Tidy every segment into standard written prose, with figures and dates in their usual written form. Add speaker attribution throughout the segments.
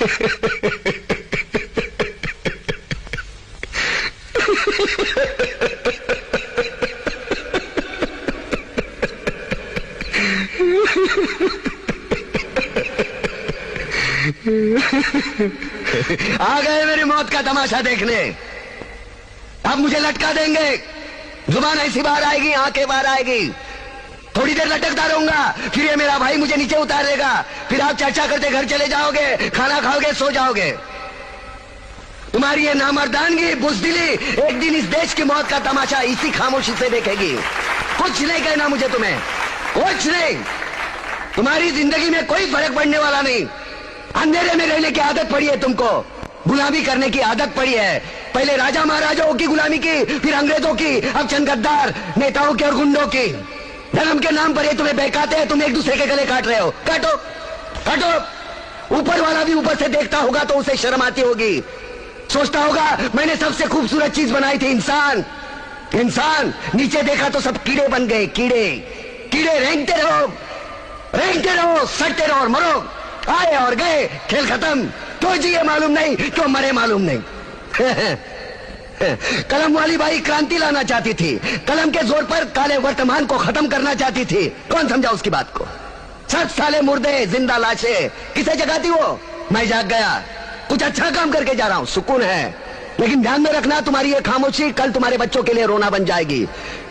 Speaker 1: आ गए मेरी मौत का तमाशा देखने। अब मुझे लटका देंगे, जुबान ऐसी बाहर आएगी, आंखें बाहर आएगी, थोड़ी देर लटकता रहूंगा, फिर ये मेरा भाई मुझे नीचे उतार देगा, फिर आप चर्चा करते घर चले जाओगे, खाना खाओगे, सो जाओगे। तुम्हारी ये नामर्दानगी, बुज़दिली एक दिन इस देश की मौत का तमाशा इसी खामोशी से देखेगी। कुछ नहीं कहना मुझे तुम्हें, कुछ नहीं। तुम्हारी जिंदगी में कोई फर्क पड़ने वाला नहीं। अंधेरे में रहने की आदत पड़ी है तुमको, गुलामी करने की आदत पड़ी है। पहले राजा महाराजाओं की गुलामी की, फिर अंग्रेजों की, अब चंद गद्दार नेताओं की और गुंडों की। धर्म के नाम पर ये तुम्हें बहकाते हैं, तुम एक दूसरे के गले काट रहे हो। काटो काटो। ऊपर वाला भी ऊपर से देखता होगा तो उसे शर्म आती होगी, सोचता होगा मैंने सबसे खूबसूरत चीज बनाई थी, इंसान। इंसान नीचे देखा तो सब कीड़े बन गए, कीड़े कीड़े। रेंगते रहो, सटते रहो और मरो। आए और गए, खेल खत्म। तो जिए मालूम नहीं, क्यों मरे मालूम नहीं। कलम वाली बाई क्रांति लाना चाहती थी, कलम के जोर पर काले वर्तमान को खत्म करना चाहती थी। कौन समझा उसकी बात को? 7 साले मुर्दे, जिंदा लाशें, किसे जगाती वो? मैं जाग गया, कुछ अच्छा काम करके जा रहा हूं, सुकून है। लेकिन ध्यान में रखना, तुम्हारी ये खामोशी कल तुम्हारे बच्चों के लिए रोना बन जाएगी।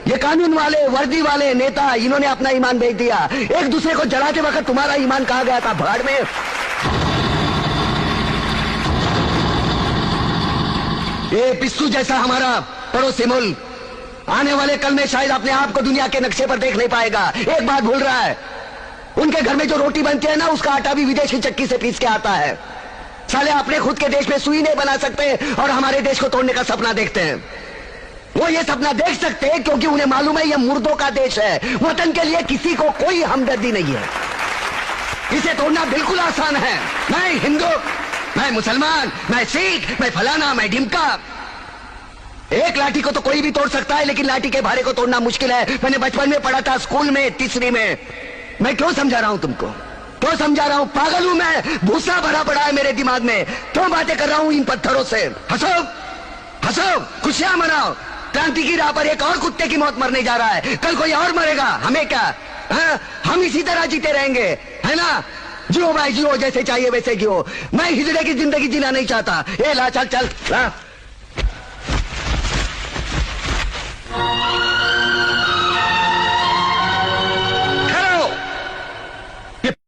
Speaker 1: ये कानून वाले, वर्दी वाले नेता, इन्होंने अपना ईमान बेच दिया। एक दूसरे को जलाते वक्त तुम्हारा ईमान कहाँ गया था? भाड़ में। ये पिस्सू जैसा हमारा पड़ोसी मुल्क आने वाले कल में शायद अपने आप को दुनिया के नक्शे पर देख नहीं पाएगा। एक बात भूल रहा है, उनके घर में जो रोटी बनती है ना, उसका आटा भी विदेशी चक्की से पीस के आता है। साले अपने खुद के देश में सुई नहीं बना सकते और हमारे देश को तोड़ने का सपना देखते हैं। वो ये सपना देख सकते हैं क्योंकि उन्हें मालूम है ये मुर्दों का देश है। वतन के लिए किसी को कोई हमदर्दी नहीं है। इसे तोड़ना बिल्कुल आसान है। मैं हिंदू, मैं मुसलमान, मैं सिख, मैं फलाना, मैं ढिमका। एक लाठी को तो कोई भी तोड़ सकता है, लेकिन लाठी के भारे को तोड़ना मुश्किल है। मैंने बचपन में पढ़ा था, स्कूल में, तीसरी में। मैं क्यों समझा रहा हूं तुमको, क्यों समझा रहा हूं? पागल हूं मैं, भूसा भरा पड़ा है मेरे दिमाग में। क्यों बातें कर रहा हूं इन पत्थरों से? हंसो हंसो, खुशियां मनाओ। क्रांति की राह पर एक और कुत्ते की मौत मरने जा रहा है, कल कोई और मरेगा, हमें क्या? हम इसी तरह जीते रहेंगे, है ना? जियो भाई जियो, जैसे चाहिए वैसे जियो। मैं हिजड़े की जिंदगी जीना नहीं चाहता। ए ला, चल चल ला।